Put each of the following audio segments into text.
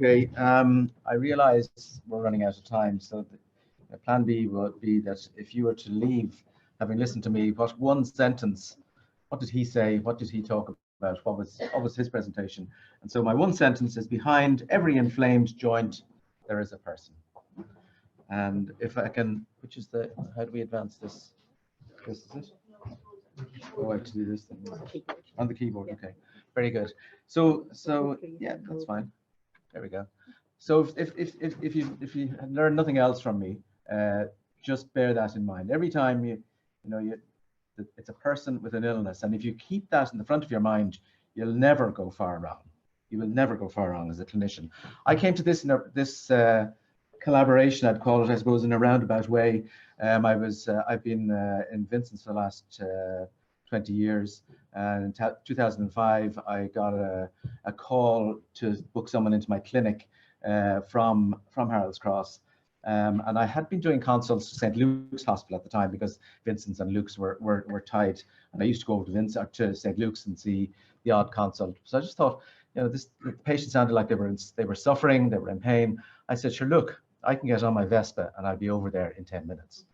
Okay, I realize we're running out of time, so the plan B would be that if you were to leave, having listened to me, what one sentence, what did he say? What did he talk about? What was his presentation? And so my one sentence is, behind every inflamed joint, there is a person. And if I can, which is the, how do we advance this? This is it? Oh, I have to do this thing. On the keyboard, okay. Very good. So yeah, that's fine. There we go. So if you learn nothing else from me, just bear that in mind. Every time it's a person with an illness, and if you keep that in the front of your mind, you'll never go far wrong. You will never go far wrong as a clinician. I came to this collaboration, I'd call it, I suppose, in a roundabout way. I've been in Vincent's for the last 20 years. And in 2005, I got a call to book someone into my clinic from Harold's Cross. And I had been doing consults to St. Luke's Hospital at the time, because Vincent's and Luke's were tied. And I used to go over to St. Luke's and see the odd consult. So I just thought, the patient sounded like they were suffering, they were in pain. I said, sure, look, I can get on my Vespa and I'll be over there in 10 minutes.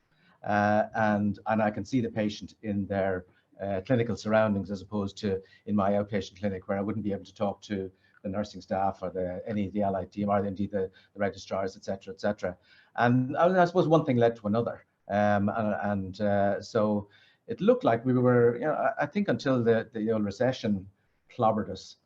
And I can see the patient in their clinical surroundings, as opposed to in my outpatient clinic, where I wouldn't be able to talk to the nursing staff or any of the allied team, or indeed the registrars, etc., etc. And I suppose one thing led to another. So it looked like we were, I think until the old recession clobbered us,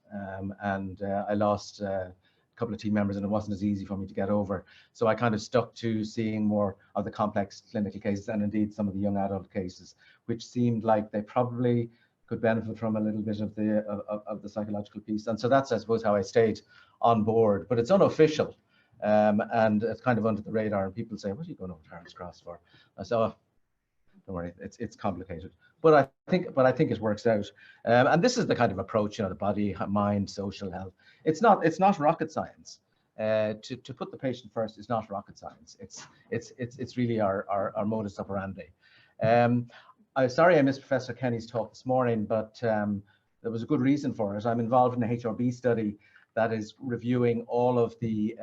and I lost a couple of team members, and it wasn't as easy for me to get over. So I kind of stuck to seeing more of the complex clinical cases, and indeed some of the young adult cases, which seemed like they probably could benefit from a little bit of the psychological piece. And so that's, I suppose, how I stayed on board. But it's unofficial, and it's kind of under the radar. And people say, "What are you going over to Harold's Cross for?" I said, "Oh, don't worry, it's complicated." But I think it works out. And this is the kind of approach, the body, mind, social health. It's not rocket science. To put the patient first is not rocket science. It's really our modus operandi. I'm sorry I missed Professor Kenny's talk this morning, but there was a good reason for it. I'm involved in a HRB study that is reviewing all of the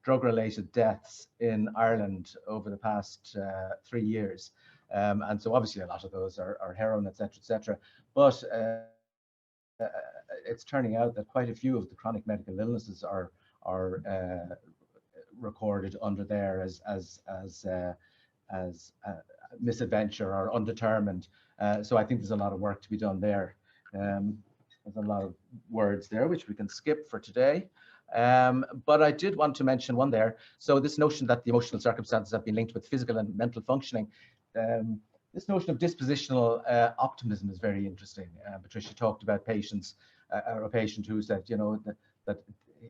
drug-related deaths in Ireland over the past 3 years. And so obviously a lot of those are heroin, etc., etc. But it's turning out that quite a few of the chronic medical illnesses are recorded under there as misadventure or undetermined. So I think there's a lot of work to be done there. There's a lot of words there which we can skip for today. But I did want to mention one there. So this notion that the emotional circumstances have been linked with physical and mental functioning. This notion of dispositional optimism is very interesting. Patricia talked about patients, or a patient who said, that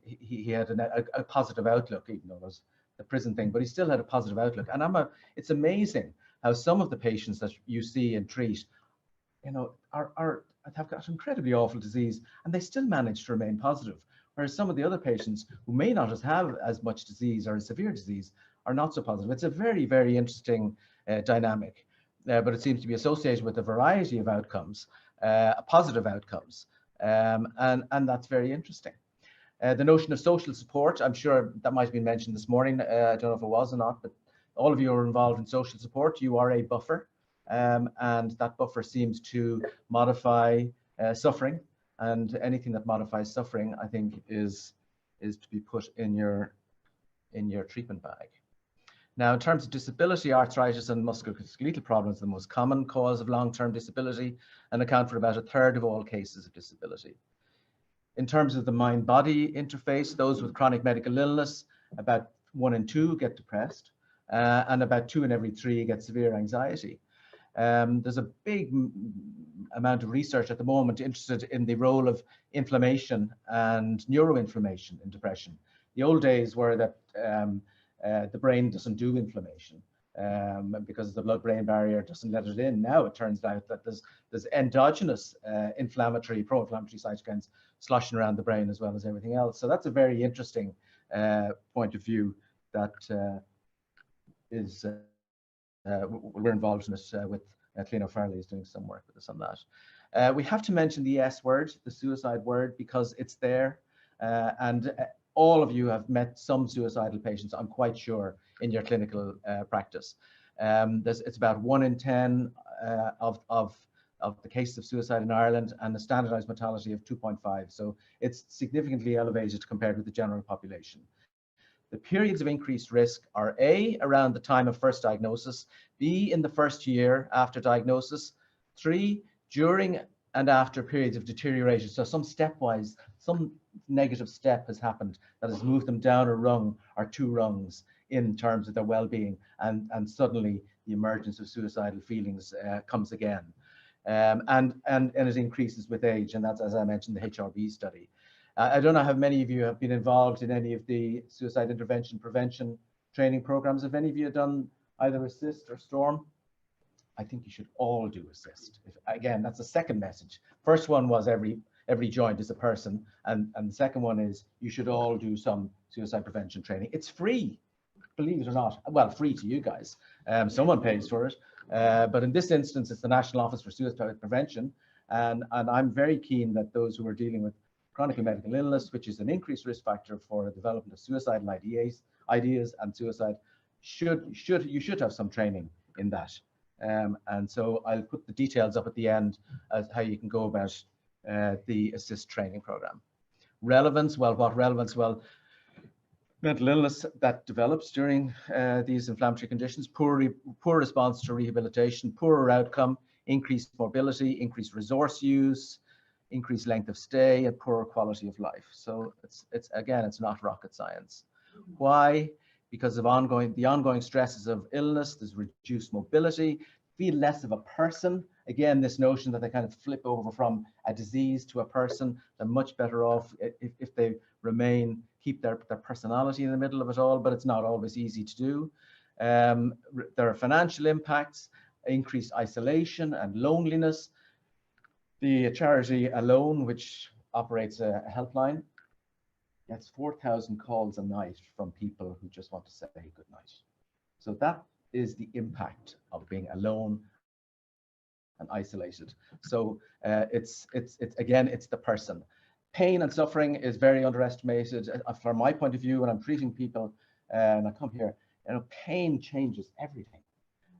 he had a positive outlook, even though it was the prison thing, but he still had a positive outlook. And it's amazing how some of the patients that you see and treat, have got incredibly awful disease, and they still manage to remain positive. Whereas some of the other patients who may not have as much disease or severe disease are not so positive. It's a very, very interesting dynamic, but it seems to be associated with a variety of outcomes, positive outcomes, and that's very interesting. The notion of social support, I'm sure that might have been mentioned this morning. I don't know if it was or not, but all of you are involved in social support. You are a buffer, and that buffer seems to modify suffering. And anything that modifies suffering, I think, is to be put in your treatment bag. Now, in terms of disability, arthritis and musculoskeletal problems are the most common cause of long-term disability and account for about 1/3 of all cases of disability. In terms of the mind-body interface, those with chronic medical illness, about 1 in 2 get depressed, and about 2 in every 3 get severe anxiety. There's a big amount of research at the moment interested in the role of inflammation and neuroinflammation in depression. The old days were that the brain doesn't do inflammation because the blood-brain barrier doesn't let it in. Now it turns out that there's endogenous pro-inflammatory cytokines sloshing around the brain as well as everything else. So that's a very interesting point of view that is we're involved in it with Clean O'Farrelly is doing some work with us on that. We have to mention the S word, the suicide word, because it's there. And all of you have met some suicidal patients, I'm quite sure, in your clinical practice. It's about 1 in 10 of the cases of suicide in Ireland, and a standardized mortality of 2.5. So it's significantly elevated compared with the general population. The periods of increased risk are A, around the time of first diagnosis, B, in the first year after diagnosis, 3, during and after periods of deterioration. So some stepwise, some negative step has happened that has moved them down a rung or 2 rungs in terms of their well-being, and suddenly the emergence of suicidal feelings comes again. And it increases with age, and that's, as I mentioned, the HRB study. I don't know how many of you have been involved in any of the suicide intervention prevention training programs. Have any of you done either ASSIST or STORM? I think you should all do ASSIST. Again, that's the second message. First one was every joint is a person, and the second one is you should all do some suicide prevention training. It's free, believe it or not. Well, free to you guys. Someone pays for it, but in this instance, it's the National Office for Suicide Prevention, and I'm very keen that those who are dealing with chronic medical illness, which is an increased risk factor for the development of suicidal ideas and suicide, you should have some training in that. And so I'll put the details up at the end as how you can go about the ASSIST training program. Relevance, well, what relevance? Well, mental illness that develops during these inflammatory conditions, poor response to rehabilitation, poorer outcome, increased mobility, increased resource use, increased length of stay, and poorer quality of life. So it's again, it's not rocket science. Why? Because of the ongoing stresses of illness. There's reduced mobility, feel less of a person. Again, this notion that they kind of flip over from a disease to a person. They're much better off if they keep their personality in the middle of it all, but it's not always easy to do. There are financial impacts, increased isolation and loneliness. The charity Alone, which operates a helpline, gets 4,000 calls a night from people who just want to say good night. So that is the impact of being alone and isolated. So it's again, it's the person. Pain and suffering is very underestimated. From my point of view, when I'm treating people, and I come here, pain changes everything.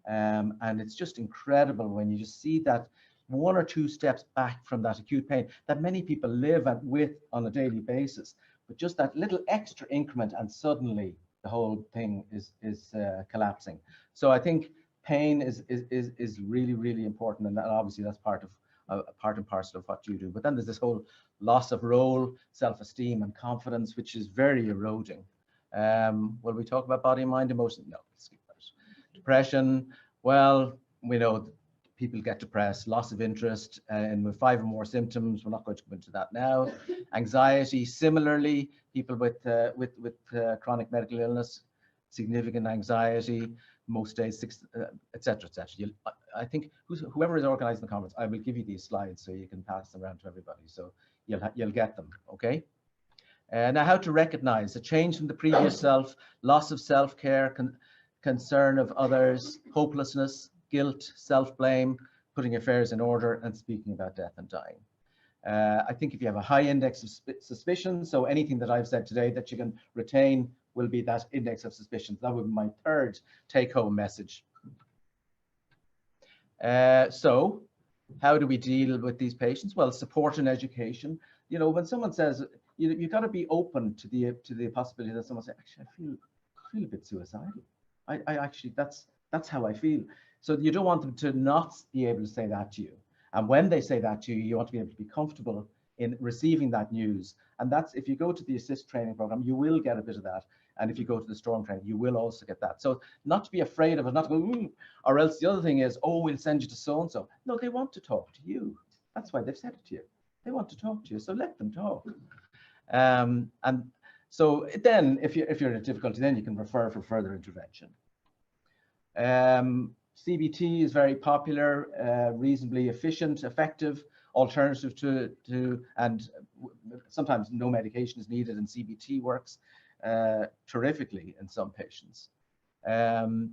And it's just incredible when you just see that 1 or 2 steps back from that acute pain that many people live with on a daily basis, but just that little extra increment, and suddenly the whole thing is collapsing. So I think pain is really, really important, and obviously that's part and parcel of what you do. But then there's this whole loss of role, self-esteem, and confidence, which is very eroding. Will we talk about body, mind, emotion? No, skip that. Depression, well, we know people get depressed, loss of interest, and with 5 or more symptoms. We're not going to go into that now. Anxiety, similarly, people with chronic medical illness, significant anxiety, most days, etc., etc. I think whoever is organising the conference, I will give you these slides so you can pass them around to everybody. So you'll get them, okay? Now, how to recognize a change from the previous self, loss of self-care, concern of others, hopelessness, guilt, self-blame, putting affairs in order, and speaking about death and dying. I think if you have a high index of suspicion, so anything that I've said today that you can retain will be that index of suspicion. That would be my third take-home message. So how do we deal with these patients? Well, support and education. When someone says, you've got to be open to the possibility that someone says, actually, I feel a bit suicidal. I actually, that's how I feel. So you don't want them to not be able to say that to you. And when they say that to you, you want to be able to be comfortable in receiving that news. And that's, if you go to the ASSIST training program, you will get a bit of that. And if you go to the STORM training, you will also get that. So not to be afraid of it, not to go, ooh, or else the other thing is, oh, we'll send you to so-and-so. No, they want to talk to you. That's why they've said it to you. They want to talk to you, so let them talk. And so then, if you're in a difficulty, then you can refer for further intervention. CBT is very popular, reasonably efficient, effective, alternative to, and sometimes no medication is needed, and CBT works terrifically in some patients. The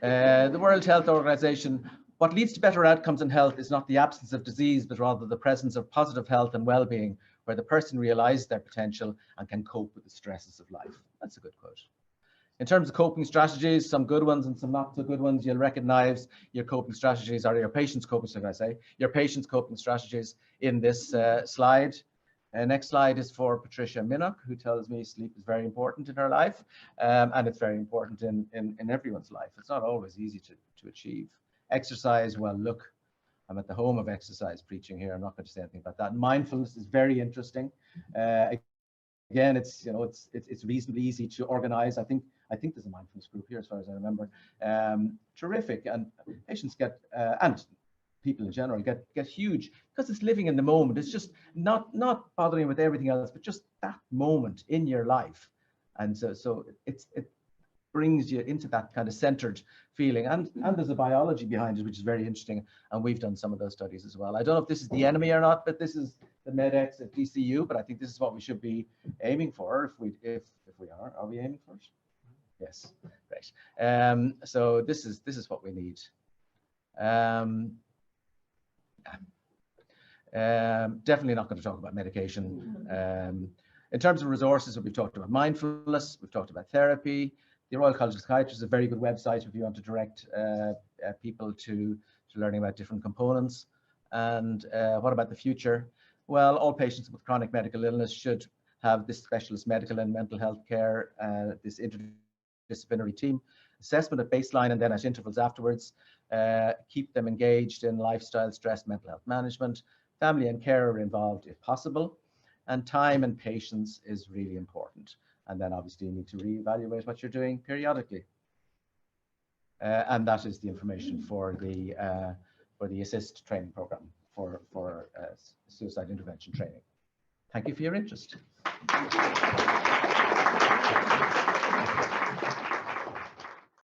World Health Organization, what leads to better outcomes in health is not the absence of disease, but rather the presence of positive health and well-being, where the person realizes their potential and can cope with the stresses of life. That's a good quote. In terms of coping strategies, some good ones and some not so good ones. You'll recognize your coping strategies, or your patient's coping, should I say, your patient's coping strategies in this slide. Next slide is for Patricia Minnock, who tells me sleep is very important in her life, and it's very important in everyone's life. It's not always easy to achieve. Exercise, well, look, I'm at the home of exercise preaching here. I'm not going to say anything about that. Mindfulness is very interesting. Again, it's reasonably easy to organize. I think there's a mindfulness group here, as far as I remember. Terrific, and patients get and people in general get huge, because it's living in the moment. It's just not bothering with everything else, but just that moment in your life, and so it brings you into that kind of centered feeling, and there's a biology behind it, which is very interesting, and we've done some of those studies as well. I don't know if this is the enemy or not, but this is the MedX at DCU, but I think this is what we should be aiming for. If we are we aiming for it? Yes, great. So this is what we need. Definitely not going to talk about medication. In terms of resources, we've talked about mindfulness, we've talked about therapy. The Royal College of Psychiatry is a very good website if you want to direct people to learning about different components. And what about the future? Well, all patients with chronic medical illness should have this specialist medical and mental health care, this interdisciplinary team, assessment at baseline and then at intervals afterwards. Keep them engaged in lifestyle, stress, mental health management. Family and care are involved if possible. And time and patience is really important. And then obviously you need to reevaluate what you're doing periodically. And that is the information for the ASSIST training program for suicide intervention training. Thank you for your interest.